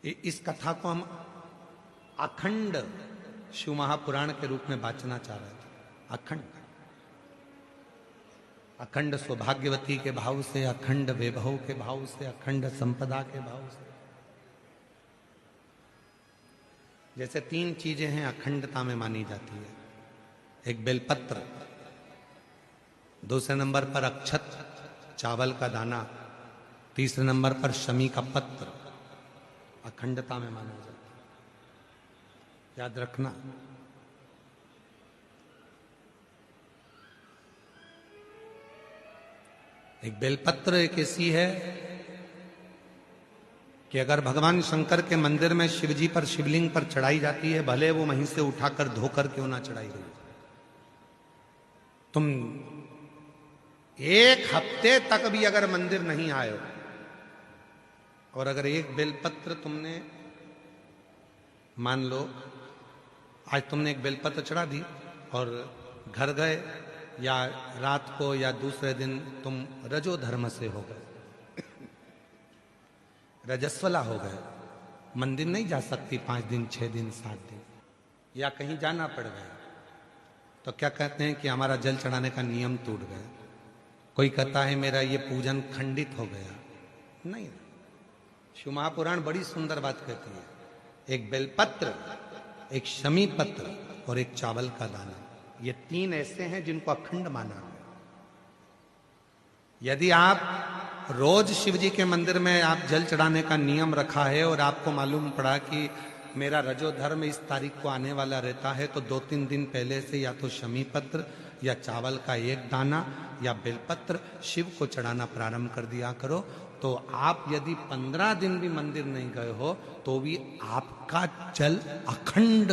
इस कथा को हम अखंड शिव महापुराण के रूप में बांचना चाह रहे थे। अखंड अखंड सौभाग्यवती के भाव से, अखंड वैभव के भाव से, अखंड संपदा के भाव से। जैसे तीन चीजें हैं अखंडता में मानी जाती है। एक बेलपत्र, दूसरे नंबर पर अक्षत चावल का दाना, तीसरे नंबर पर शमी का पत्र अखंडता में माना जाता है। याद रखना। एक बेलपत्र एक ऐसी है कि अगर भगवान शंकर के मंदिर में शिवजी पर, शिवलिंग पर चढ़ाई जाती है, भले वो वहीं से उठाकर धोकर क्यों ना चढ़ाई गई, तुम एक हफ्ते तक भी अगर मंदिर नहीं आए हो और अगर एक बेलपत्र तुमने, मान लो आज तुमने एक बेलपत्र चढ़ा दी और घर गए, या रात को या दूसरे दिन तुम रजो धर्म से हो गए, रजस्वला हो गए, मंदिर नहीं जा सकती 5 दिन 6 दिन 7 दिन, या कहीं जाना पड़ गया, तो क्या कहते हैं कि हमारा जल चढ़ाने का नियम टूट गया। कोई कहता है मेरा ये पूजन खंडित हो गया। नहीं, शिव महापुराण बड़ी सुंदर बात कहती है। एक बेलपत्र, एक शमी पत्र और एक चावल का दाना, ये तीन ऐसे हैं जिनको अखंड माना है। यदि आप रोज शिव जी के मंदिर में आप जल चढ़ाने का नियम रखा है और आपको मालूम पड़ा कि मेरा रजो धर्म इस तारीख को आने वाला रहता है, तो 2-3 दिन पहले से या तो शमी पत्र या चावल का एक दाना या बेलपत्र शिव को चढ़ाना प्रारंभ कर दिया करो। तो आप यदि 15 दिन भी मंदिर नहीं गए हो तो भी आपका जल अखंड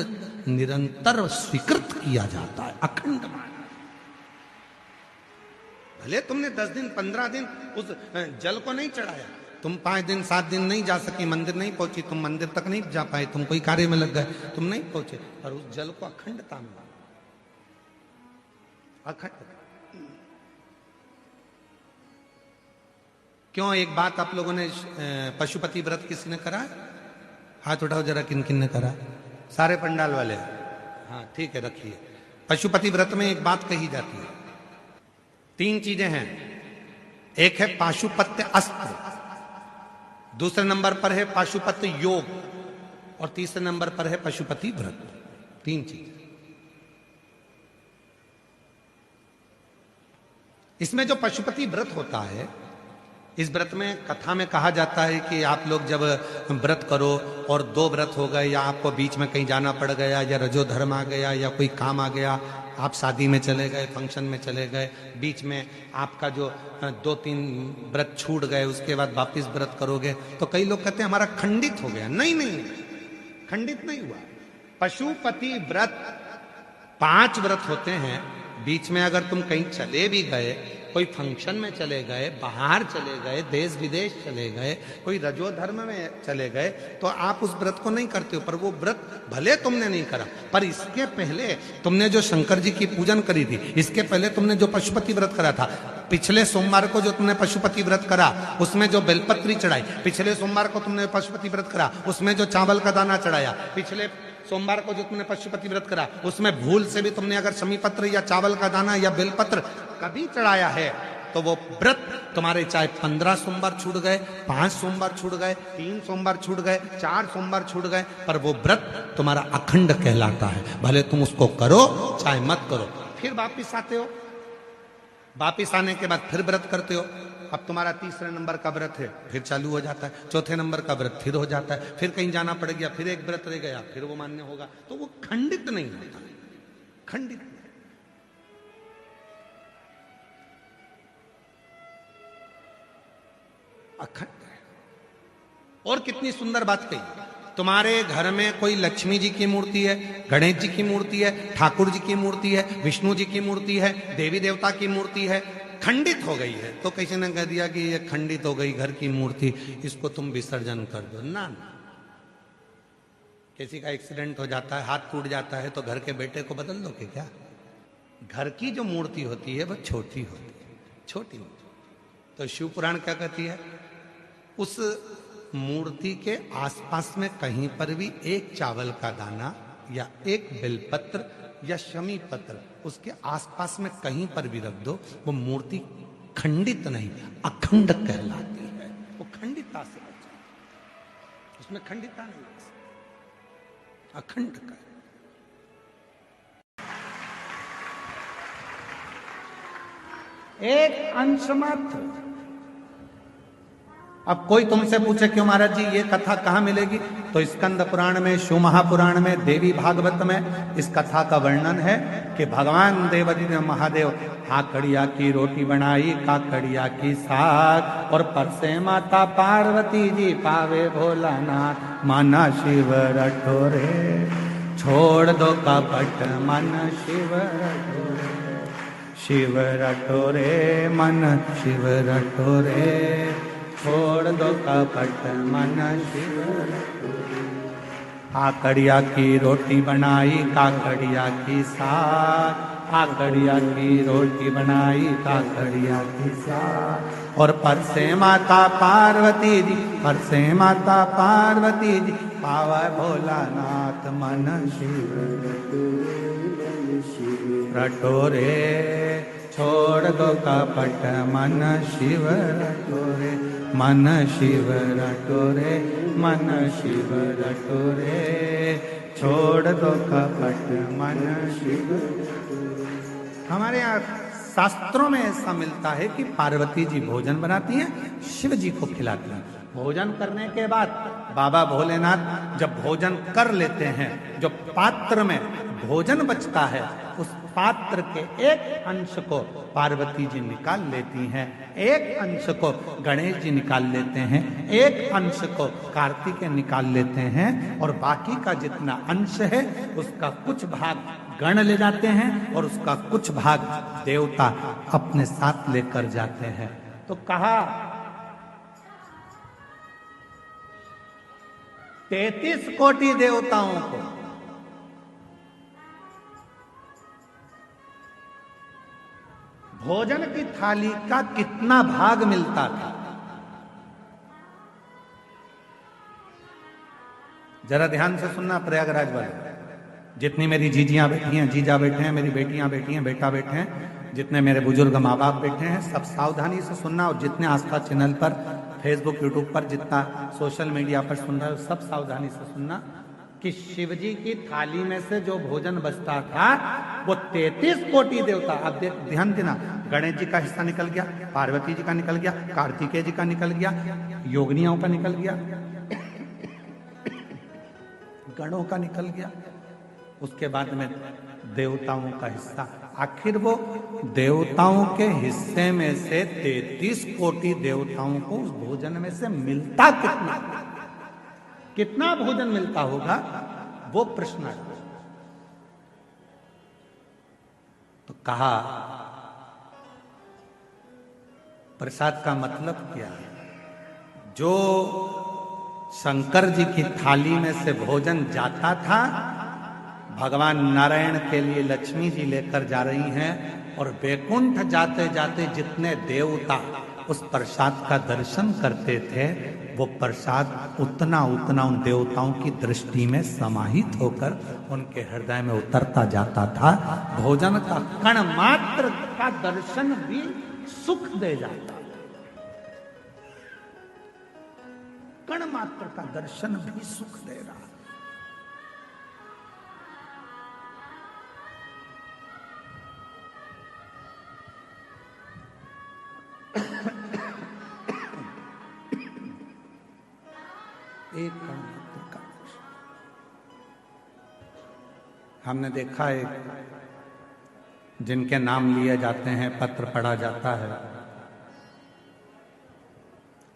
निरंतर स्वीकृत किया जाता है। अखंड भले तुमने 10 दिन 15 दिन उस जल को नहीं चढ़ाया, तुम 5 दिन 7 दिन नहीं जा सकी, मंदिर नहीं पहुंची, तुम मंदिर तक नहीं जा पाए, तुम कोई कार्य में लग गए, तुम नहीं पहुंचे, पर उस जल को अखंडता में, अखंड। क्यों? एक बात आप लोगों ने, पशुपति व्रत किसी ने करा? हाथ उठाओ जरा, किन किन ने करा? सारे पंडाल वाले? हाँ ठीक है, रखिए। पशुपति व्रत में एक बात कही जाती है, 3 चीजें हैं। एक है पाशुपत्य अस्त्र, दूसरे नंबर पर है पाशुपत्य योग, और तीसरे नंबर पर है पशुपति व्रत। 3 चीज। इसमें जो पशुपति व्रत होता है, इस व्रत में कथा में कहा जाता है कि आप लोग जब व्रत करो और 2 व्रत हो गए, या आपको बीच में कहीं जाना पड़ गया, या रजो धर्म आ गया, या कोई काम आ गया, आप शादी में चले गए, फंक्शन में चले गए, बीच में आपका जो 2-3 व्रत छूट गए, उसके बाद वापिस व्रत करोगे, तो कई लोग कहते हैं हमारा खंडित हो गया। नहीं नहीं, खंडित नहीं हुआ। पशुपति व्रत 5 व्रत होते हैं। बीच में अगर तुम कहीं चले भी गए, कोई फंक्शन में चले गए, बाहर चले गए, देश विदेश चले गए, कोई रजो धर्म में चले गए, तो आप उस व्रत को नहीं करते हो। पर वो व्रत भले तुमने नहीं करा, पर इसके पहले तुमने जो शंकर जी की पूजन करी थी, इसके पहले तुमने जो पशुपति व्रत करा था, पिछले सोमवार को जो तुमने पशुपति व्रत करा उसमें जो बेलपत्री चढ़ाई, पिछले सोमवार को तुमने पशुपति व्रत करा उसमें जो चावल का दाना चढ़ाया, पिछले सोमवार को जो तुमने पशुपति व्रत करा उसमें भूल से भी तुमने अगर शमी पत्र या चावल का दाना या बेलपत्र कभी चढ़ाया है, तो वो व्रत तुम्हारे चाहे 15 सोमवार छूट गए, 5 सोमवार छूट गए, 3 सोमवार छूट गए, 4 सोमवार छूट गए, पर वो व्रत तुम्हारा अखंड कहलाता है। भले तुम उसको करो चाहे मत करो। फिर वापिस आते हो, वापिस आने के बाद फिर व्रत करते हो। अब तुम्हारा 3रे नंबर का व्रत है, फिर चालू हो जाता है, 4थे नंबर का व्रत फिर हो जाता है, फिर कहीं जाना पड़ गया, फिर एक व्रत रह गया, फिर वो मान्य होगा। तो वो खंडित नहीं होता, खंडित। अखंड। और कितनी सुंदर बात कही। तुम्हारे घर में कोई लक्ष्मी जी की मूर्ति है, गणेश जी की मूर्ति है, ठाकुर जी की मूर्ति है, विष्णु जी की मूर्ति है, देवी देवता की मूर्ति है, खंडित हो गई है, तो किसी ने कह दिया कि ये खंडित हो गई घर की मूर्ति, इसको तुम विसर्जन कर दो। ना, किसी का एक्सीडेंट हो जाता है, हाथ टूट जाता है, तो घर के बेटे को बदल दो क्या? घर की जो मूर्ति होती है वह छोटी होती है, छोटी होती है। तो शिव पुराण क्या कहती है? उस मूर्ति के आसपास में कहीं पर भी एक चावल का दाना या एक बेलपत्र या शमी पत्र उसके आसपास में कहीं पर भी रख दो, वो मूर्ति खंडित नहीं, अखंड कहलाती है। वो खंडितता से बच जाए, उसमें खंडितता नहीं है, अखंड का। एक अंश मात्र। अब कोई तुमसे पूछे क्यों महाराज जी ये कथा कहाँ मिलेगी, तो स्कंद पुराण में, शिव महापुराण में, देवी भागवत में इस कथा का वर्णन है कि भगवान देवादिदेव महादेव काकड़िया की रोटी बनाई, काकड़िया की साग, और परसे माता पार्वती जी पावे भोलानाथ, माना शिव रटोरे, छोड़ दो कपट मन शिव रटोरे, शिव रटोरे मन शिव रटोरे, छोड़ दो कपट मन शिव रटोरे। काकड़िया की रोटी बनाई, काकड़िया की साग, काकड़िया की रोटी बनाई, काकड़िया की साग, और परसे माता पार्वती जी, परसे माता पार्वती जी पावा भोलानाथ, मन शिव रटोरे, छोड़ दो कपट मन शिव रटोरे, मन शिव रटोरे, मन शिव रटोरे, छोड़ दो कपट मन शिव। हमारे यहाँ शास्त्रों में ऐसा मिलता है कि पार्वती जी भोजन बनाती हैं, शिव जी को खिलाती हैं। भोजन करने के बाद बाबा भोलेनाथ जब भोजन कर लेते हैं, जो पात्र में भोजन बचता है उस पात्र के एक अंश को पार्वती जी निकाल लेती हैं, एक अंश को गणेश जी निकाल लेते हैं, एक अंश को कार्तिकेय निकाल लेते हैं, और बाकी का जितना अंश है उसका कुछ भाग गण ले जाते हैं और उसका कुछ भाग देवता अपने साथ लेकर जाते हैं। तो कहा 33 कोटि देवताओं को भोजन की थाली का कितना भाग मिलता था, जरा ध्यान से सुनना प्रयागराज वाले। जितनी मेरी जीजियां बैठी हैं, जीजा बैठे हैं, मेरी बेटियां बैठी हैं, बेटा बैठे हैं, जितने मेरे बुजुर्ग माँ बाप बैठे हैं, सब सावधानी से सुनना, और जितने आस्था चैनल पर, फेसबुक, यूट्यूब पर, जितना सोशल मीडिया पर सुन रहे हो, सब सावधानी से सुनना कि शिव जी की थाली में से जो भोजन बचता था वो 33 कोटि देवता, अब ध्यान देना, गणेश जी का हिस्सा निकल गया, पार्वती जी का निकल गया, कार्तिकेय जी का निकल गया, योगिनियों का निकल गया, गणों का निकल गया, उसके बाद में देवताओं का हिस्सा। आखिर वो देवताओं के हिस्से में से 33 कोटि देवताओं को उस भोजन में से मिलता कितना, कितना भोजन मिलता होगा, वो प्रश्न है। तो कहा प्रसाद का मतलब क्या है, जो शंकर जी की थाली में से भोजन जाता था, भगवान नारायण के लिए लक्ष्मी जी लेकर जा रही हैं, और वैकुंठ जाते जाते जितने देवता उस प्रसाद का दर्शन करते थे, वो प्रसाद उतना उतना उन देवताओं की दृष्टि में समाहित होकर उनके हृदय में उतरता जाता था। भोजन का कण मात्र का दर्शन भी सुख दे जाता, कण मात्र का दर्शन भी सुख दे रहा। एक कण मात्र का दर्शन। हमने देखा है जिनके नाम लिए जाते हैं, पत्र पढ़ा जाता है,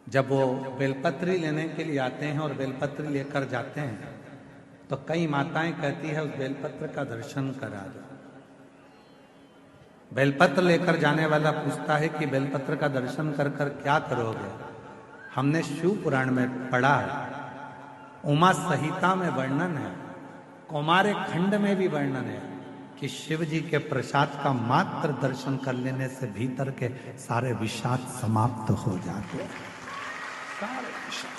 जब वो बेलपत्री लेने के लिए आते हैं और बेलपत्री लेकर जाते हैं, तो कई माताएं कहती है उस बेलपत्र का दर्शन करा दो। बेलपत्र लेकर जाने वाला पूछता है कि बेलपत्र का दर्शन कर कर क्या करोगे। हमने शिव पुराण में पढ़ा है, उमा संहिता में वर्णन है, कौमार खंड में भी वर्णन है कि शिव जी के प्रसाद का मात्र दर्शन कर लेने से भीतर के सारे विषाद समाप्त हो जाते हैं, सारे विषाद।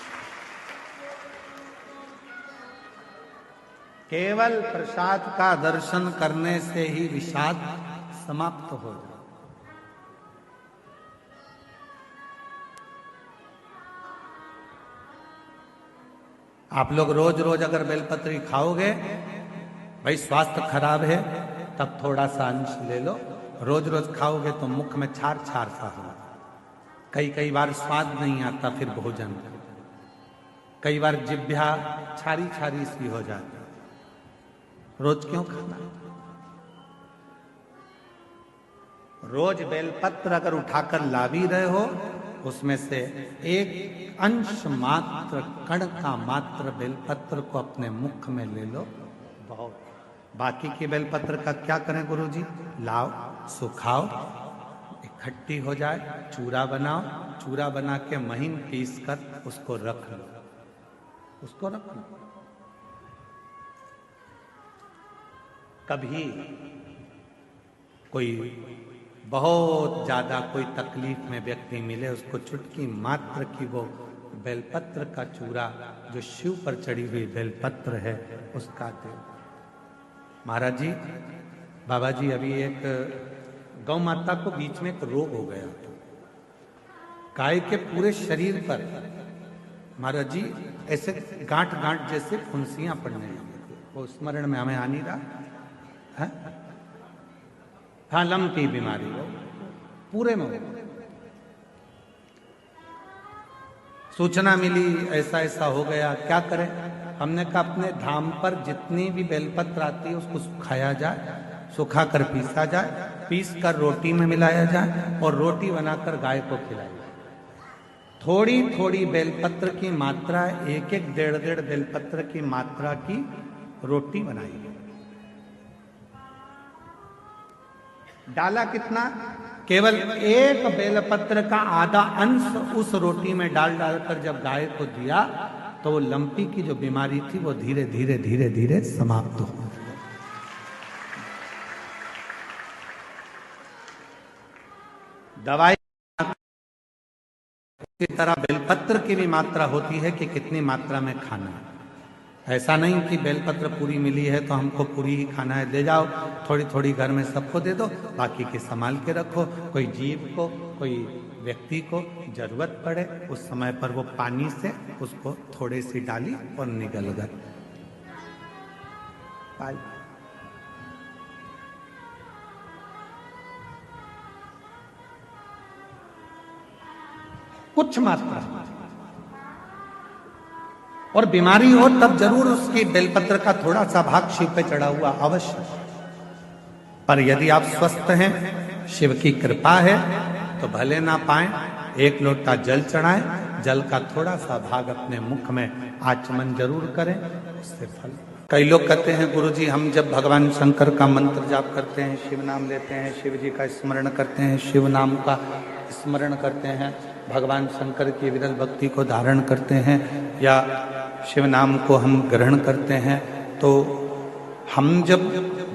केवल प्रसाद का दर्शन करने से ही विषाद समाप्त हो जाए। आप लोग रोज रोज अगर बेलपत्री खाओगे, भाई स्वास्थ्य खराब है तब थोड़ा सा अंश ले लो, रोज रोज खाओगे तो मुख में छार छार सा हो, कई बार स्वाद नहीं आता फिर भोजन, कई बार जिह्वा छारी छारी सी हो जाती, रोज क्यों खाना? रोज बेलपत्र अगर उठाकर ला भी रहे हो, उसमें से एक अंश मात्र, कण का मात्र बेलपत्र को अपने मुख में ले लो, बहुत। बाकी के बेलपत्र का क्या करें गुरुजी? लाओ, सुखाओ, इकट्ठी हो जाए, चूरा बनाओ, चूरा बना के महीन पीस कर उसको रख लो, उसको रख लो। कभी कोई बहुत ज्यादा कोई तकलीफ में व्यक्ति मिले, उसको चुटकी मात्र की वो बेलपत्र का चूरा, जो शिव पर चढ़ी हुई बेलपत्र है, उसका दे। महाराज जी, बाबा जी, अभी एक गौ माता को बीच में एक रोग हो गया, गाय के पूरे शरीर पर महाराज जी ऐसे गांठ गांठ जैसे फुंसियां पड़ने लगी, वो स्मरण में हमें आ नहीं रहा है? हाँ, लंपी बीमारी हो पूरे में। सूचना मिली ऐसा ऐसा हो गया, क्या करें? हमने कहा अपने धाम पर जितनी भी बेलपत्र आती है उसको सुखाया जाए, सुखा कर पीसा जाए, पीस कर रोटी में मिलाया जाए और रोटी बनाकर गाय को खिलाई जाए। थोड़ी थोड़ी बेलपत्र की मात्रा, एक एक डेढ़ डेढ़ बेलपत्र की मात्रा की रोटी बनाई गई। डाला कितना? केवल एक बेलपत्र का आधा अंश उस रोटी में डाल डालकर जब गाय को दिया तो वो लंपी की जो बीमारी थी वो धीरे धीरे धीरे धीरे समाप्त हो गई। दवाई की तरह बेलपत्र की भी मात्रा होती है कि कितनी मात्रा में खाना है। ऐसा नहीं कि बेलपत्र पूरी मिली है तो हमको पूरी ही खाना है, ले जाओ, थोड़ी थोड़ी घर में सबको दे दो, बाकी के संभाल के रखो। कोई जीव को, कोई व्यक्ति को जरूरत पड़े उस समय पर वो पानी से उसको थोड़ी सी डाली और निगल गए। कुछ मात्रा, और बीमारी हो तब जरूर उसकी बेलपत्र का थोड़ा सा भाग शिव पे चढ़ा हुआ अवश्य। पर यदि आप स्वस्थ हैं, शिव की कृपा है, तो भले ना पाए, एक लोटा जल चढ़ाएं, जल का थोड़ा सा भाग अपने मुख में आचमन जरूर करें, उससे फल। कई लोग कहते हैं गुरुजी, हम जब भगवान शंकर का मंत्र जाप करते हैं, शिव नाम लेते हैं, शिव जी का स्मरण करते हैं, शिव नाम का स्मरण करते हैं, भगवान शंकर की विरल भक्ति को धारण करते हैं या शिव नाम को हम ग्रहण करते हैं, तो हम जब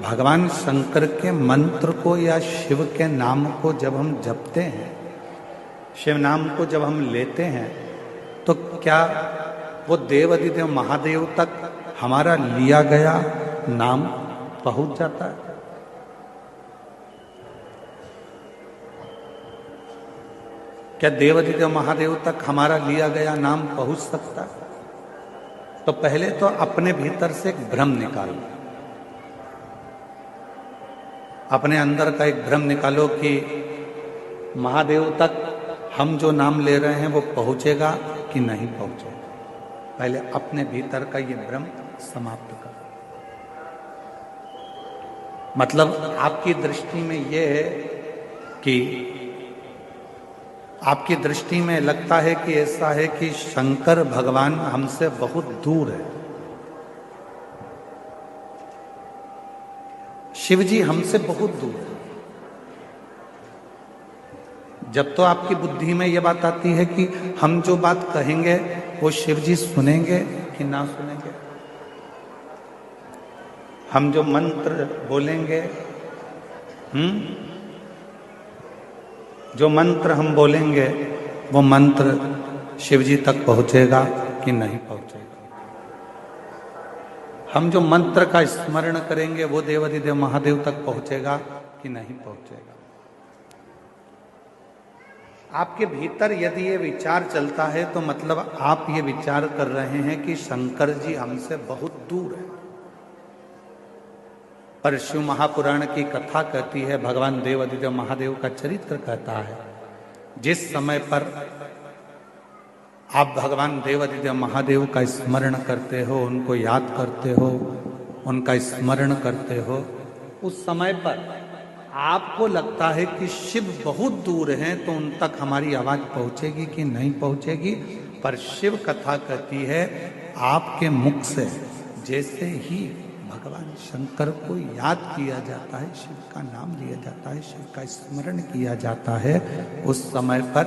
भगवान शंकर के मंत्र को या शिव के नाम को जब हम जपते हैं, शिव नाम को जब हम लेते हैं, तो क्या वो देव अधिदेव महादेव तक हमारा लिया गया नाम पहुंच जाता है? क्या देव अधिदेव महादेव तक हमारा लिया गया नाम पहुंच सकता है? तो पहले तो अपने भीतर से एक भ्रम निकालो, अपने अंदर का एक भ्रम निकालो कि महादेव तक हम जो नाम ले रहे हैं वो पहुंचेगा कि नहीं पहुंचेगा। पहले अपने भीतर का ये भ्रम समाप्त करो। मतलब आपकी दृष्टि में ये है कि आपकी दृष्टि में लगता है कि ऐसा है कि शंकर भगवान हमसे बहुत दूर है, शिव जी हमसे बहुत दूर है। जब तो आपकी बुद्धि में यह बात आती है कि हम जो बात कहेंगे वो शिव जी सुनेंगे कि ना सुनेंगे, हम जो मंत्र बोलेंगे, जो मंत्र हम बोलेंगे वो मंत्र शिव जी तक पहुंचेगा कि नहीं पहुंचेगा। हम जो मंत्र का स्मरण करेंगे वो देवाधिदेव महादेव तक पहुंचेगा कि नहीं पहुंचेगा। आपके भीतर यदि ये विचार चलता है तो मतलब आप ये विचार कर रहे हैं कि शंकर जी हमसे बहुत दूर है। पर शिव महापुराण की कथा कहती है, भगवान देवाधिदेव महादेव का चरित्र कहता है, जिस समय पर आप भगवान देवाधिदेव महादेव का स्मरण करते हो, उनको याद करते हो, उनका स्मरण करते हो, उस समय पर आपको लगता है कि शिव बहुत दूर हैं, तो उन तक हमारी आवाज पहुंचेगी कि नहीं पहुंचेगी। पर शिव कथा कहती है आपके मुख से जैसे ही भगवान शंकर को याद किया जाता है, शिव का नाम लिया जाता है, शिव का स्मरण किया जाता है, उस समय पर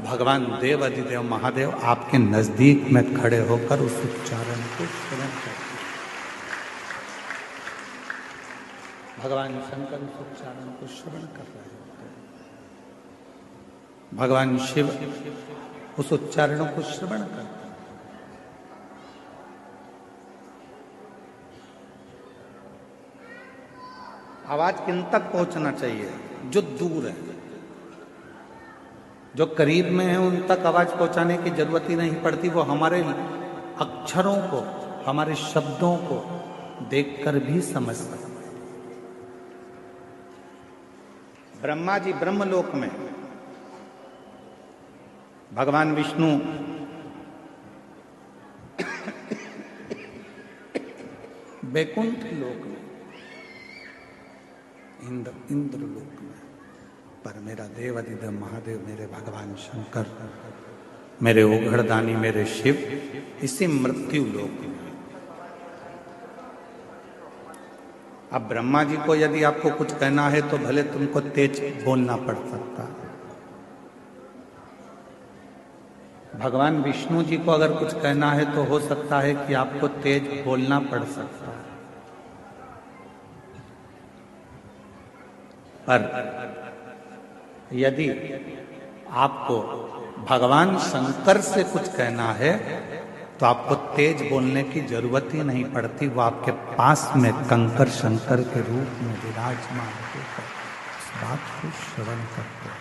भगवान देवाधिदेव महादेव आपके नजदीक में खड़े होकर उस उच्चारण को श्रवण करते हैं। भगवान शंकर उस उच्चारण को श्रवण कर रहे होते हैं, भगवान शिव उस उच्चारणों को श्रवण करते हैं। आवाज किन तक पहुंचना चाहिए? जो दूर है। जो करीब में है उन तक आवाज पहुंचाने की जरूरत ही नहीं पड़ती, वो हमारे अक्षरों को, हमारे शब्दों को देखकर भी समझ सकते। ब्रह्मा जी ब्रह्मलोक में, भगवान विष्णु बैकुंठ लोक में, इंद्र लोक में, पर मेरा देवाधिदेव महादेव, मेरे भगवान शंकर, मेरे ओघड़दानी, मेरे शिव इसी मृत्यु लोक में। अब ब्रह्मा जी को यदि आपको कुछ कहना है तो भले तुमको तेज बोलना पड़ सकता है। भगवान विष्णु जी को अगर कुछ कहना है तो हो सकता है कि आपको तेज बोलना पड़ सकता है। पर यदि आपको भगवान शंकर से कुछ कहना है तो आपको तेज बोलने की जरूरत ही नहीं पड़ती, वो आपके पास में कंकर शंकर के रूप में विराजमान होकर उस बात को श्रवण करते हैं।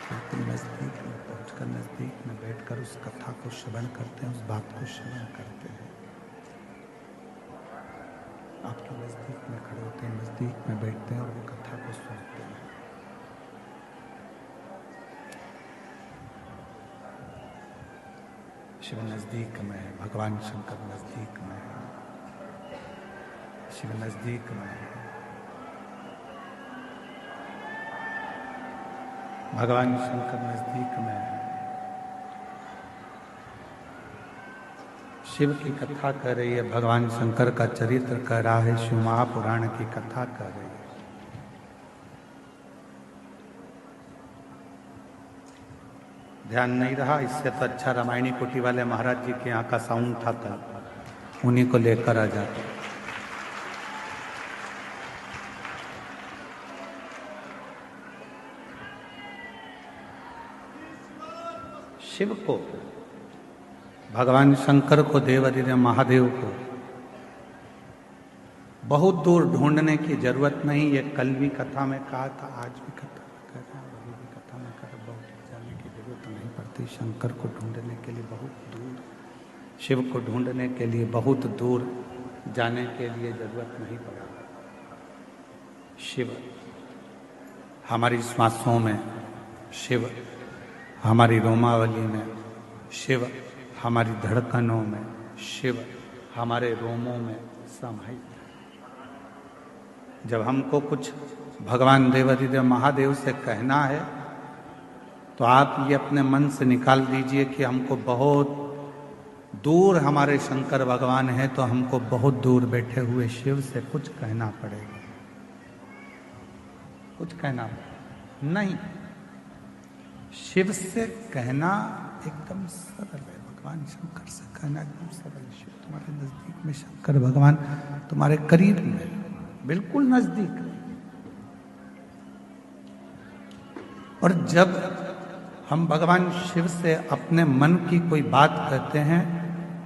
बिल्कुल नजदीक में पहुंचकर, नजदीक में बैठकर उस कथा को श्रवण करते हैं, उस बात को श्रवण करते हैं। आपके नजदीक में खड़े होते हैं, नजदीक में बैठते हैं और वो कथा को सुनते हैं। शिव नजदीक में है, भगवान शंकर नजदीक में है, शिव नजदीक में है, भगवान शंकर नजदीक में है। शिव की कथा कर रही है, भगवान शंकर का चरित्र कह रहा है, शिव महापुराण की कथा कर रही है। ध्यान नहीं रहा, इससे तो अच्छा रामायणी कोटी वाले महाराज जी के यहाँ का साउंड था, उन्हीं को लेकर आ जाते। शिव को, भगवान शंकर को, देवाधिदेव महादेव को बहुत दूर ढूंढने की जरूरत नहीं। ये कल भी कथा में कहा था, आज भी कथा में कह रहा हूं, अभी भी कथा में कह रहा हूं, बहुत जाने की जरूरत नहीं पड़ती। शंकर को ढूंढने के लिए बहुत दूर, शिव को ढूंढने के लिए बहुत दूर जाने के लिए जरूरत नहीं पड़ा। शिव हमारी श्वासों में, शिव हमारी रोमावली में, शिव हमारी धड़कनों में, शिव हमारे रोमों में समाहित है। जब हमको कुछ भगवान देवाधिदेव महादेव से कहना है तो आप ये अपने मन से निकाल दीजिए कि हमको बहुत दूर हमारे शंकर भगवान हैं, तो हमको बहुत दूर बैठे हुए शिव से कुछ कहना पड़ेगा। कुछ कहना नहीं, शिव से कहना एकदम सरल है। भगवान शंकर से कहना एकदम सरल। शिव तुम्हारे नजदीक में, शंकर भगवान तुम्हारे करीब में, बिल्कुल नजदीक। और जब हम भगवान शिव से अपने मन की कोई बात कहते हैं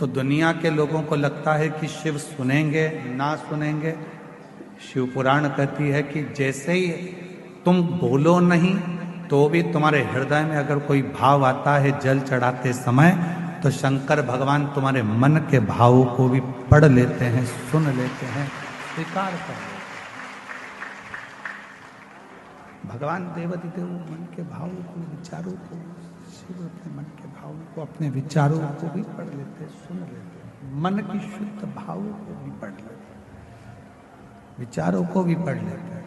तो दुनिया के लोगों को लगता है कि शिव सुनेंगे ना सुनेंगे। शिव पुराण कहती है कि जैसे ही तुम बोलो नहीं तो भी तुम्हारे हृदय में अगर कोई भाव आता है जल चढ़ाते समय, तो शंकर भगवान तुम्हारे मन के भावों को भी पढ़ लेते हैं, सुन लेते हैं, स्वीकार कर लेते हैं। भगवान देवाधिदेव मन के भावों को, विचारों को, शिव अपने मन के भावों को, अपने विचारों को भी पढ़ लेते हैं, सुन लेते हैं। मन की शुद्ध भावों को भी पढ़ लेते हैं, विचारों को भी पढ़ लेते हैं।